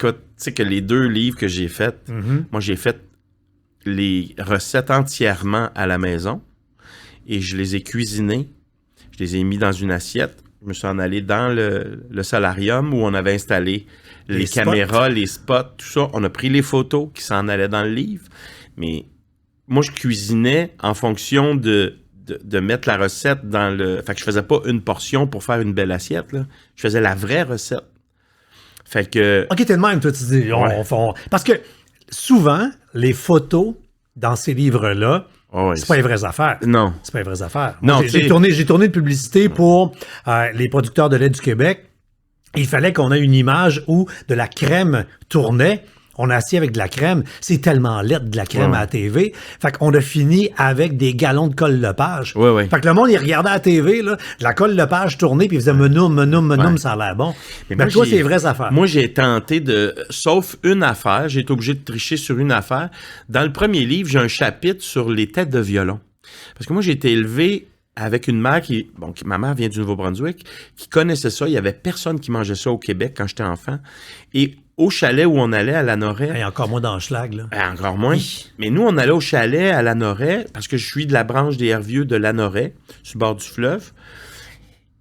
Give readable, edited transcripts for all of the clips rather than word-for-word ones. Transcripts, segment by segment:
Écoute, tu sais que les 2 livres que j'ai faits, moi, j'ai fait les recettes entièrement à la maison et je les ai cuisinées. Je les ai mis dans une assiette. Je me suis en allé dans le solarium où on avait installé les caméras, les spots, tout ça. On a pris les photos qui s'en allaient dans le livre. Mais moi, je cuisinais en fonction de mettre la recette dans le... Fait que je faisais pas une portion pour faire une belle assiette, là. Je faisais la vraie recette. Fait que... OK, t'es de même, toi, tu dis... Parce que souvent, les photos dans ces livres-là, c'est pas les vraies affaires. Non. C'est pas les vraies affaires. Non, j'ai tourné une publicité pour les producteurs de lait du Québec. Il fallait qu'on ait une image où de la crème tournait. On a assis avec de la crème. C'est tellement laid de la crème à la TV. Fait qu'on a fini avec des galons de colle Lepage. Fait que le monde, il regardait à la TV, là, de la colle Lepage tournée, puis il faisait menoum, ça a l'air bon. Mais toi, c'est les vraies affaires. Moi, j'ai tenté de... Sauf une affaire, j'ai été obligé de tricher sur une affaire. Dans le premier livre, j'ai un chapitre sur les têtes de violon. Parce que moi, j'ai été élevé avec une mère ma mère vient du Nouveau-Brunswick, qui connaissait ça. Il y avait personne qui mangeait ça au Québec quand j'étais enfant. Et au chalet où on allait à Lanoraie... encore moins dans le schlag, là. Encore moins. Oui. Mais nous, on allait au chalet à Lanoraie, parce que je suis de la branche des Hervieux de Lanoraie, sur le bord du fleuve.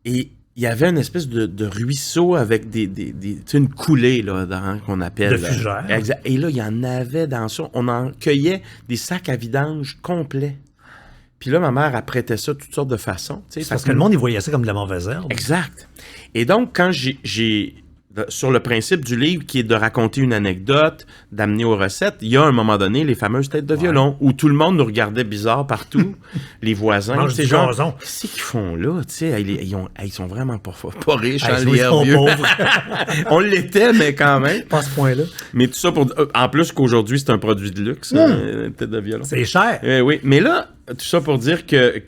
Et il y avait une espèce de ruisseau avec une coulée, là, qu'on appelle. De fugère. Exact. Et là, il y en avait dans ça. On en cueillait des sacs à vidange complets. Puis là, ma mère apprêtait ça de toutes sortes de façons. Parce que le monde, il voyait ça comme de la mauvaise herbe. Exact. Et donc, quand j'ai sur le principe du livre qui est de raconter une anecdote, d'amener aux recettes, il y a à un moment donné les fameuses têtes de violon où tout le monde nous regardait bizarre partout, les voisins. C'est genre, qu'est-ce qu'ils font là? Ils sont vraiment pas riches, les Hervieux. On l'était, mais quand même. Pas à ce point-là. Mais tout ça en plus qu'aujourd'hui, c'est un produit de luxe, tête de violon. C'est cher. Oui, mais là, tout ça pour dire que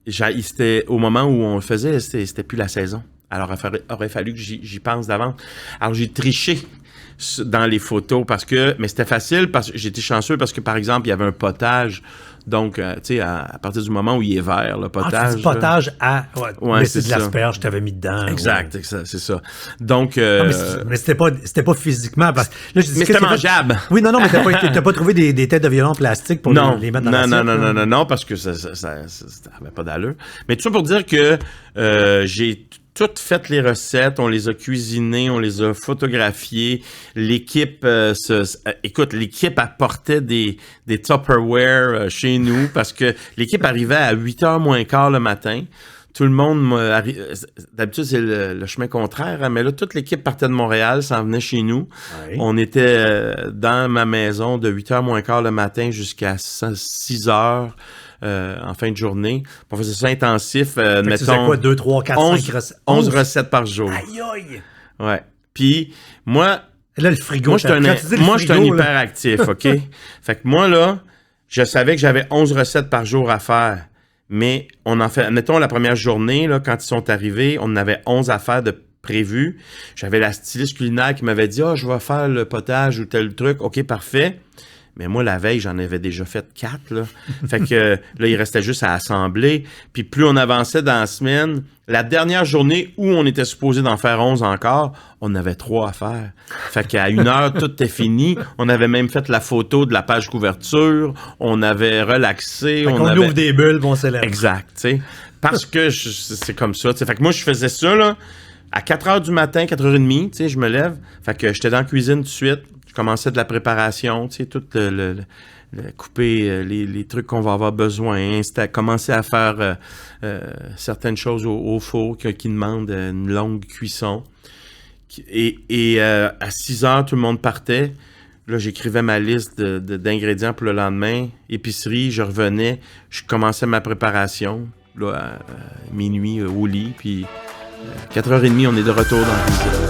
c'était au moment où on le faisait, c'était plus la saison. Alors, il aurait fallu que j'y pense d'avance. Alors, j'ai triché dans les photos mais c'était facile parce que j'étais chanceux parce que, par exemple, il y avait un potage. Donc, tu sais, à partir du moment où il est vert, le potage. Tu dis potage mais c'est de l'asperge que tu avais mis dedans. Exact, c'est ça. Donc. Mais c'était pas physiquement. Parce que là, mais c'était mangeable. Oui, non, mais t'as pas trouvé des têtes de violon plastiques pour les mettre dans l'assiette? Non, parce que ça avait pas d'allure. Mais tout ça pour dire que j'ai toutes fait les recettes, on les a cuisinées, on les a photographiées. L'équipe, l'équipe apportait des Tupperware chez nous parce que l'équipe arrivait à 8h moins quart le matin. Tout le monde d'habitude, c'est le chemin contraire, hein, mais là, toute l'équipe partait de Montréal, s'en venait chez nous. Oui. On était dans ma maison de 8h moins quart le matin jusqu'à 6h. En fin de journée. On faisait ça intensif. Mettons, quoi, 2, 3, 4, 5 recettes? 11 recettes par jour. Aïe, aïe! Ouais. Puis, moi... Là, le frigo... Moi, je suis un hyperactif, OK? Fait que moi, là, je savais que j'avais 11 recettes par jour à faire. Mais on en fait... Mettons, la première journée, là, quand ils sont arrivés, on en avait 11 à faire de prévu. J'avais la styliste culinaire qui m'avait dit « je vais faire le potage ou tel truc. » OK, parfait. Mais moi, la veille, j'en avais déjà fait 4, là. Fait que là, il restait juste à assembler. Puis plus on avançait dans la semaine, la dernière journée où on était supposé d'en faire 11 encore, on avait 3 à faire. Fait qu'à 1h, tout était fini. On avait même fait la photo de la page couverture. On avait relaxé. On ouvre des bulles, on s'élève. Exact, tu sais. Parce que c'est comme ça, tu sais. Fait que moi, je faisais ça, là, à 4h du matin, 4h30, tu sais, je me lève. Fait que j'étais dans la cuisine tout de suite. Je commençais de la préparation, tu sais, tout couper les trucs qu'on va avoir besoin, commencer à faire certaines choses au four qui demandent une longue cuisson. Et à 6h, tout le monde partait. Là, j'écrivais ma liste d'ingrédients pour le lendemain. Épicerie, je revenais, je commençais ma préparation. Là, à minuit, au lit, puis 4h30, on est de retour dans la cuisine.